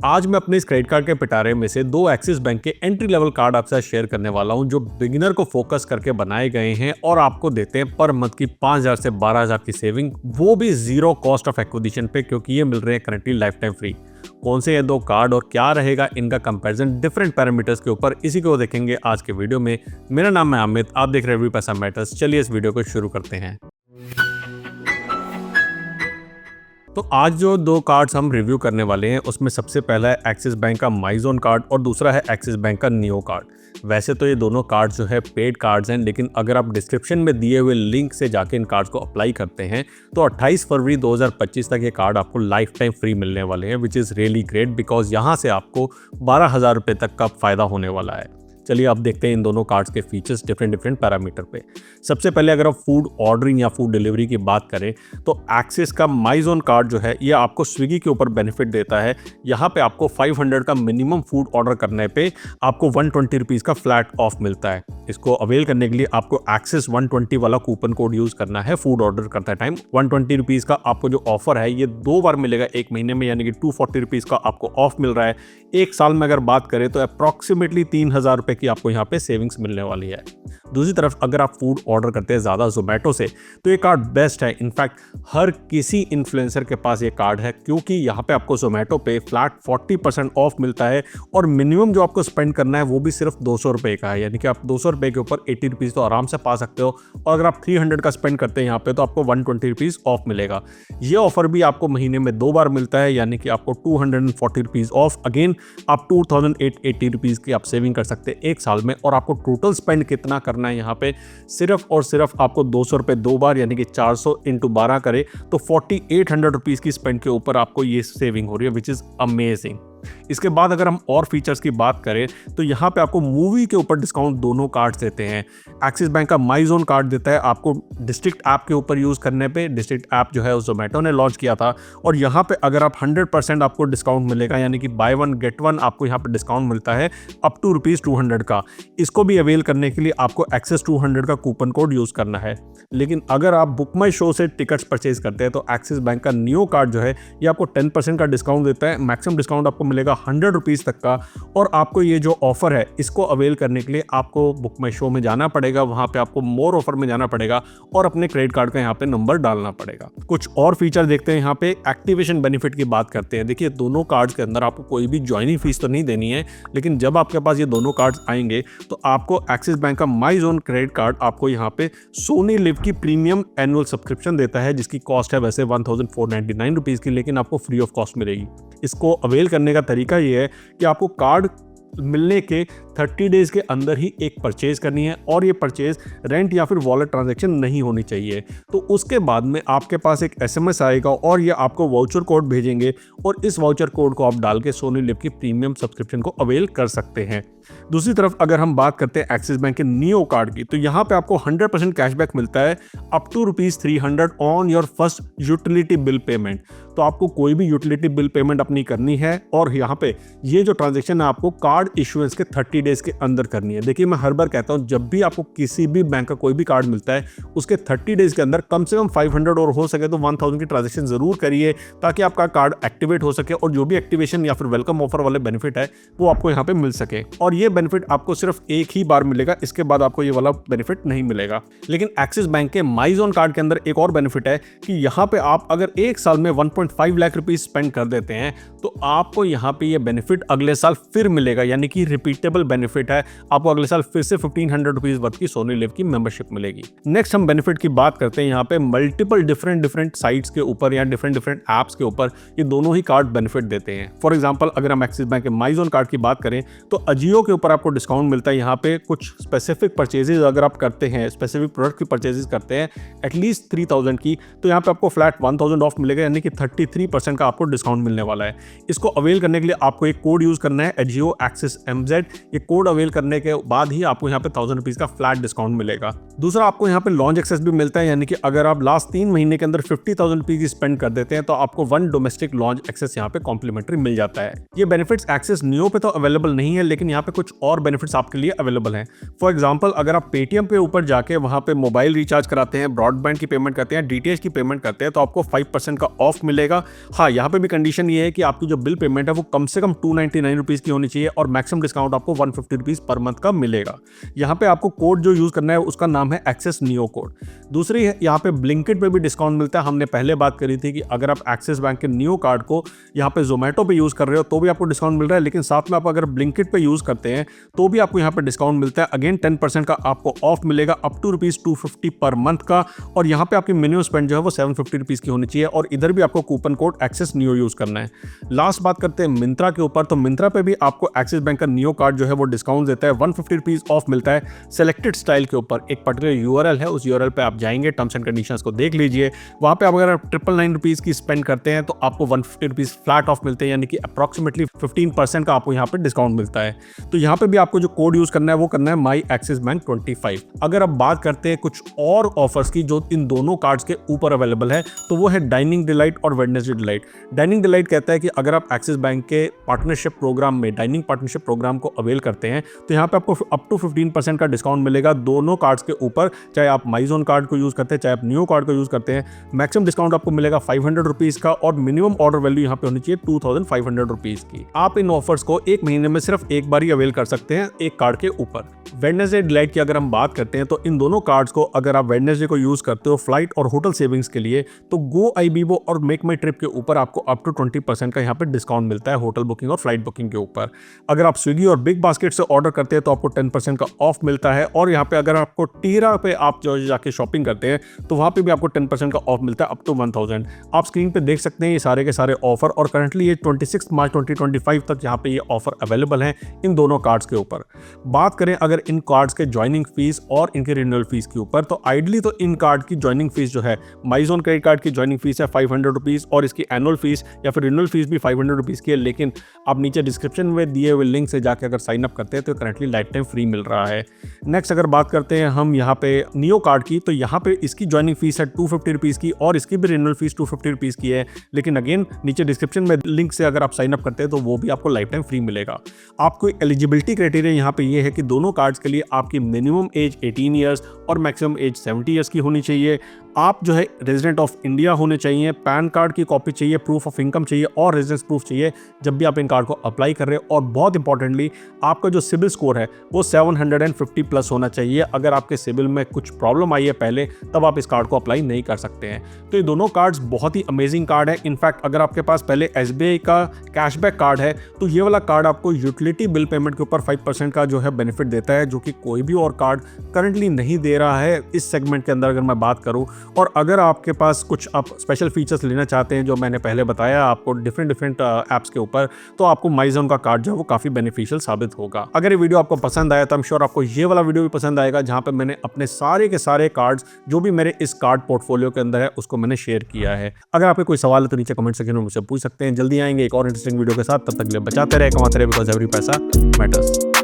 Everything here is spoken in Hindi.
आज मैं अपने इस क्रेडिट कार्ड के पिटारे में से दो एक्सिस बैंक के एंट्री लेवल कार्ड आपसे शेयर करने वाला हूं जो बिगिनर को फोकस करके बनाए गए हैं और आपको देते हैं पर मंथ की 5,000 से 12,000 की सेविंग, वो भी जीरो कॉस्ट ऑफ एक्विजिशन पे, क्योंकि ये मिल रहे हैं करंटली लाइफ टाइम फ्री। कौन से ये दो कार्ड और क्या रहेगा इनका कंपैरिजन डिफरेंट पैरामीटर्स के ऊपर, इसी को देखेंगे आज के वीडियो में। मेरा नाम है अमित, आप देख रहे हैं पैसा मैटर्स। चलिए इस वीडियो को शुरू करते हैं। तो आज जो दो कार्ड्स हम रिव्यू करने वाले हैं उसमें सबसे पहला है एक्सिस बैंक का माइजोन कार्ड और दूसरा है एक्सिस बैंक का नियो कार्ड। वैसे तो ये दोनों कार्ड जो है पेड कार्ड्स हैं, लेकिन अगर आप डिस्क्रिप्शन में दिए हुए लिंक से जाके इन कार्ड्स को अप्लाई करते हैं तो 28 फरवरी 2025 तक ये कार्ड आपको लाइफ टाइम फ्री मिलने वाले हैं, which is really great because यहाँ से आपको 12,000 रुपये तक का फ़ायदा होने वाला है। चलिए अब देखते हैं इन दोनों कार्ड्स के फीचर्स डिफरेंट पैरामीटर पे। सबसे पहले अगर आप फूड ऑर्डरिंग या फूड डिलीवरी की बात करें तो एक्सिस का माइजोन कार्ड जो है ये आपको स्विगी के ऊपर बेनिफिट देता है। यहाँ पे आपको 500 का मिनिमम फूड ऑर्डर करने पे आपको 120 रुपीज़ का फ्लैट ऑफ मिलता है। इसको अवेल करने के लिए आपको एक्सिस 120 वाला कूपन कोड यूज़ करना है फूड ऑर्डर करते टाइम। 120 रुपीज़ का आपको जो ऑफर है ये 2 बार मिलेगा एक महीने में, यानी कि 240 रुपीज़ का आपको ऑफ मिल रहा है। एक साल में अगर बात करें तो अप्रॉक्सीमेटली 3,000 रुपये की आपको यहाँ पे सेविंग्स मिलने वाली है। दूसरी तरफ अगर आप फूड ऑर्डर करते हैं ज़्यादा जोमेटो से तो ये कार्ड बेस्ट है। इनफैक्ट हर किसी इन्फ्लुएंसर के पास ये कार्ड है, क्योंकि यहाँ पे आपको जोमेटो पे फ्लैट 40% ऑफ मिलता है और मिनिमम जो आपको स्पेंड करना है वो भी सिर्फ 200 रुपये का है, यानी कि आप 200 रुपये के ऊपर 80 रुपीज़ तो आराम से पा सकते हो। और अगर आप 300 का स्पेंड करते हैं यहाँ पे तो आपको 120 रुपीज़ ऑफ मिलेगा। ये ऑफर भी आपको महीने में 2 बार मिलता है, यानी कि आपको 240 रुपीज़ ऑफ। अगेन आप 2,880 रुपीज़ की आप सेविंग कर सकते हैं एक साल में। और आपको टोटल स्पेंड कितना करना है यहाँ पे, सिर्फ और सिर्फ आपको 200 रुपये 2 बार, यानी कि 400 इंटू 12 करे तो 4,800 रुपीज़ की स्पेंड के ऊपर आपको ये सेविंग हो रही है, विच इज़ अमेजिंग। इसके बाद अगर हम और फीचर्स की बात करें तो यहाँ पे आपको मूवी के ऊपर डिस्काउंट दोनों कार्ड्स देते हैं। एक्सिस बैंक का माइजोन कार्ड देता है आपको डिस्ट्रिक्ट ऐप के ऊपर यूज़ करने पे। डिस्ट्रिक्ट ऐप जो है जोमेटो ने लॉन्च किया था और यहाँ पे अगर आप 100% आपको डिस्काउंट मिलेगा, यानी कि बाय वन गेट वन आपको यहाँ पे डिस्काउंट मिलता है अप टू ₹200 का। इसको भी अवेल करने के लिए आपको एक्सेस 200 का कूपन कोड यूज़ करना है। लेकिन अगर आप बुक माई शो से टिकट्स परचेज करते हैं तो एक्सिस बैंक का नियो कार्ड जो है ये आपको 10% का डिस्काउंट देता है। मैक्सिमम डिस्काउंट आपको मिलेगा 100 रुपीज़ तक का। और आपको ये जो ऑफर है इसको अवेल करने के लिए आपको बुक माई शो में जाना पड़ेगा, वहाँ पे आपको मोर ऑफर में जाना पड़ेगा और अपने क्रेडिट कार्ड का यहाँ पे नंबर डालना पड़ेगा। कुछ और फीचर देखते हैं। यहाँ पे एक्टिवेशन बेनिफिट की बात करते हैं। देखिए दोनों कार्ड्स के अंदर आपको कोई भी ज्वाइनिंग फीस तो नहीं देनी है, लेकिन जब आपके पास ये दोनों कार्ड्स आएंगे तो आपको एक्सिस बैंक का माई जोन क्रेडिट कार्ड आपको यहाँ पे सोनी लिव की प्रीमियम एनुअल सब्सक्रिप्शन देता है, जिसकी कॉस्ट है वैसे 1,499 रुपीज़ की, लेकिन आपको फ्री ऑफ कॉस्ट मिलेगी। इसको अवेल करने का तरीका ये है कि आपको कार्ड मिलने के 30 डेज़ के अंदर ही एक परचेज़ करनी है और ये परचेज़ रेंट या फिर वॉलेट ट्रांजैक्शन नहीं होनी चाहिए। तो उसके बाद में आपके पास एक SMS आएगा और ये आपको वाउचर कोड भेजेंगे और इस वाउचर कोड को आप डाल के सोनी लिव की प्रीमियम सब्सक्रिप्शन को अवेल कर सकते हैं। दूसरी तरफ अगर हम बात करते हैं एक्सिस बैंक के नियो कार्ड की तो यहाँ पे आपको 100% कैशबैक मिलता है up to ₹300 on your first utility bill payment. तो आपको कोई भी यूटिलिटी बिल पेमेंट अपनी करनी है और यहाँ पे ये जो ट्रांजैक्शन है आपको कार्ड इशुएंस के 30 डेज के अंदर करनी है। देखिए मैं हर बार कहता हूँ जब भी आपको किसी भी बैंक का कोई भी कार्ड मिलता है उसके 30 डेज के अंदर कम से कम 500 और हो सके तो 1000 की ट्रांजैक्शन जरूर करिए, ताकि आपका कार्ड एक्टिवेट हो सके और जो भी एक्टिवेशन या फिर वेलकम ऑफर वाले बेनिफिट है वो आपको यहाँ पे मिल सके। और ये बेनिफिट आपको सिर्फ एक ही बार मिलेगा, इसके बाद आपको ये वाला बेनिफिट नहीं मिलेगा। लेकिन एक्सिस बैंक के माइजोन कार्ड के अंदर एक और बेनिफिट है कि यहाँ पे आप अगर एक साल में 1.5 लाख रुपीज स्पेंड कर देते हैं तो आपको यहाँ पे ये बेनिफिट अगले साल फिर मिलेगा, यानी कि रिपीटेबल बेनिफिट है। आपको अगले साल फिर से 1,500 रुपीज वर्थ की सोनी लिव की मेंबरशिप मिलेगी। नेक्स्ट हम बेनिफिट की बात करते हैं। यहाँ पे मल्टीपल डिफरेंट साइट्स के ऊपर या डिफरेंट ऐप्स के ऊपर ये दोनों ही कार्ड बेनिफिट देते हैं। फॉर एग्जांपल अगर हम एक्सिस बैंक के माइजोन कार्ड की बात करें तो अजियो के ऊपर आपको डिस्काउंट मिलता है। यहाँ पे कुछ स्पेसिफिक परचेजेज अगर आप करते हैं, स्पेसिफिक प्रोडक्ट की परचेजेज करते हैं एटलीस्ट 3,000 की, तो यहाँ पे आपको फ्लैट 1,000 ऑफ मिलेगा, यानी कि 33% का आपको डिस्काउंट मिलने वाला है। इसको अवेल करने के लिए आपको एक कोड यूज करना है, अजियो एक्सिस MZ। ये कोड अवेल करने के बाद ही आपको यहाँ पे 1000 रुपीज का फ्लैट डिस्काउंट मिलेगा। दूसरा, आपको यहाँ पे लॉन्च एक्सेस भी मिलता है, यानी कि अगर आप लास्ट 3 महीने के अंदर 50,000 रुपीज स्पेंड कर देते हैं तो आपको 1 डोमेस्टिक लॉन्च एक्सेस यहाँ पे कॉम्प्लीमेंट्री मिल जाता है। ये बेनिफिट्स एक्सेस नियो पे तो अवेलेबल नहीं है, लेकिन यहाँ पे कुछ और बेनिफिट्स आपके लिए अवेलेबल हैं। फॉर एग्जाम्पल, अगर आप पेटीएम पे ऊपर जाके वहाँ पे मोबाइल रिचार्ज कराते हैं, ब्रॉडबैंड की पेमेंट करते हैं, डीटीएच की पेमेंट करते हैं तो आपको 5% का ऑफ मिलेगा। हाँ, यहाँ पे भी कंडीशन ये है कि आपकी जो बिल पेमेंट है वो कम से कम 299 रुपीज़ की होनी चाहिए और मैक्सिमम डिस्काउंट आपको 150 रुपीज़ पर मंथ का मिलेगा। यहाँ पे आपको कोड जो यूज़ करना है उसका नाम है एक्सेस नियो कोड। दूसरी है, यहाँ पे ब्लिंकिट पे भी डिस्काउंट मिलता है। हमने पहले बात करी थी कि अगर आप एक्सिस बैंक के नियो कार्ड को यहाँ पे जोमेटो पे यूज़ कर रहे हो तो भी आपको डिस्काउंट मिल रहा है, लेकिन साथ में आप अगर ब्लिंकिट पे यूज़ करते हैं तो भी आपको यहाँ पे डिस्काउंट मिलता है। अगेन 10% का आपको ऑफ मिलेगा अप टू ₹250 पर मंथ का, और यहाँ पे आपकी मिनिमम स्पेंड जो है वो 750 रुपीज़ की होनी चाहिए, और इधर भी आपको coupon code Axis Neo use करना है। लास्ट बात करते हैं मिंत्रा के ऊपर, तो मिंत्रा पे भी आपको एक्सिस बैंक का नियो कार्ड जो है वो डिस्काउंट देता है। 150 रुपीज़ ऑफ मिलता है सेलेक्टेड स्टाइल के ऊपर। एक पर्टिकुलर यूआरएल है, उस यूआरएल पे आप जाएंगे, टर्म्स एंड कंडीशंस को देख लीजिए। वहाँ पे अगर आप 999 रुपीज़ की स्पेंड करते हैं तो आपको 150 रुपीज़ फ्लैट ऑफ मिलते हैं, यानी कि अप्रॉक्सीमेटली 15% का आपको यहाँ पे डिस्काउंट मिलता है। तो यहाँ पे भी आपको जो कोड यूज़ करना है वो करना है माई एक्सिस बैंक 25। अगर आप बात करते हैं कुछ और ऑफर्स की जो इन दोनों कार्ड्स के ऊपर अवेलेबल है, तो वो है डाइनिंग डिलाइट और वेडनेसडे डिलाइट। डाइनिंग डिलाइट कहता है कि अगर आप एक्सिस बैंक के पार्टनरशिप प्रोग्राम में डाइनिंग पार्टनरशिप प्रोग्राम को अवेल करते हैं तो यहाँ पे आपको अप टू 15% का डिस्काउंट मिलेगा दोनों कार्ड्स के ऊपर, चाहे आप माइजोन कार्ड को यूज़ करते हैं चाहे आप नियो कार्ड को यूज़ करते हैं। मैक्सिमम डिस्काउंट आपको मिलेगा 500 रुपीज़ का, और मिनिमम ऑर्डर वैल्यू यहाँ पे होनी चाहिए 2500 रुपीज़ की। आप इन ऑफर्स को एक महीने में सिर्फ एक बार ही अवेल कर सकते हैं एक कार्ड के ऊपर। वेडनेसडे डिलाइट की अगर हम बात करते हैं तो इन दोनों कार्ड्स को अगर आप वेडनेसडे को यूज़ करते हो फ्लाइट और होटल सेविंग्स के लिए, तो गो आईबीबो और मेक माई ट्रिप के ऊपर आपको अप टू 20% का यहाँ पे डिस्काउंट मिलता है होटल बुकिंग और फ्लाइट बुकिंग के ऊपर। अगर आप स्विगी और बिग बास्केट से ऑर्डर करते हैं तो आपको 10% का ऑफ मिलता है, और यहाँ पे अगर आपको टीरा पे आप जो जाके शॉपिंग करते हैं तो वहाँ पे भी आपको 10% का ऑफ मिलता है अप टू 1000। आप स्क्रीन पे देख सकते हैं ये सारे के सारे ऑफर, और करंटली ये 26 मार्च 2025 तक यहाँ पे ये ऑफर अवेलेबल हैं इन दोनों कार्ड्स के ऊपर। बात करें अगर इन कार्ड्स के ज्वाइनिंग फीस और इनके रिन्यूअल फीस के ऊपर, तो आइडली तो इन कार्ड की ज्वाइनिंग फीस जो है, माइजोन क्रेडिट कार्ड की ज्वाइनिंग फीस है 500 रुपीज़ और इसकी एनुअल फीस या फिर रिन्यूअल फीस भी 500 रुपीज़ की है, लेकिन आप नीचे डिस्क्रिप्शन में दिए हुए लिंक से जाकर अगर साइन अप करते हैं तो करंटली लाइफ टाइम फ्री मिल रहा है। नेक्स्ट अगर बात करते हैं हम यहाँ पे नियो कार्ड की, तो यहाँ पे इसकी ज्वाइनिंग फीस है 250 रुपीज़ की और इसकी भी रिन्यूअल फीस 250 रुपीज़ की है, लेकिन अगेन नीचे डिस्क्रिप्शन में लिंक से अगर आप साइन अप करते हैं तो वो भी आपको लाइफ टाइम फ्री मिलेगा। आपको एलिजिबिलिटी क्राइटेरिया यहाँ पे ये है कि दोनों कार्ड्स के लिए आपकी मिनिमम एज 18 ईयर्स और मैक्सिमम एज 70 ईयर्स की होनी चाहिए। आप जो है रेजिडेंट ऑफ इंडिया होने चाहिए, पैन कार्ड की कॉपी चाहिए, प्रूफ ऑफ इनकम चाहिए और रेजिडेंस प्रूफ चाहिए जब भी आप इन कार्ड को अप्लाई कर रहे हो, और बहुत इंपॉर्टेंटली आपका जो सिबिल स्कोर है वो 750 प्लस होना चाहिए। अगर आपके सिबिल में कुछ प्रॉब्लम आई है पहले, तब आप इस कार्ड को अप्लाई नहीं कर सकते हैं। तो ये दोनों कार्ड्स बहुत ही अमेजिंग कार्ड है। इनफैक्ट अगर आपके पास पहले SBI का कैशबैक कार्ड है तो ये वाला कार्ड आपको यूटिलिटी बिल पेमेंट के ऊपर 5% का जो है बेनिफिट देता है, जो कि कोई भी और कार्ड करंटली नहीं दे रहा है इस सेगमेंट के अंदर अगर मैं बात करूं। और अगर आपके पास कुछ आप स्पेशल फीचर्स लेना चाहते हैं जो मैंने पहले बताया आपको डिफरेंट ऐप्स के ऊपर, तो आपको माइजोन का कार्ड जो है वो काफ़ी बेनिफिशियल साबित होगा। अगर ये वीडियो आपको पसंद आया तो आई एम श्योर आपको ये वाला वीडियो भी पसंद आएगा, जहाँ पे मैंने अपने सारे के सारे कार्ड्स जो भी मेरे इस कार्ड पोर्टफोलियो के अंदर है उसको मैंने शेयर किया है। अगर आपके कोई सवाल है तो नीचे कमेंट सेक्शन में मुझसे पूछ सकते हैं। जल्दी आएंगे एक और इंटरेस्टिंग वीडियो के साथ, तब तक के लिए बचाते रहे, कमाते रहे, बिकॉज एवरी पैसा मैटर्स।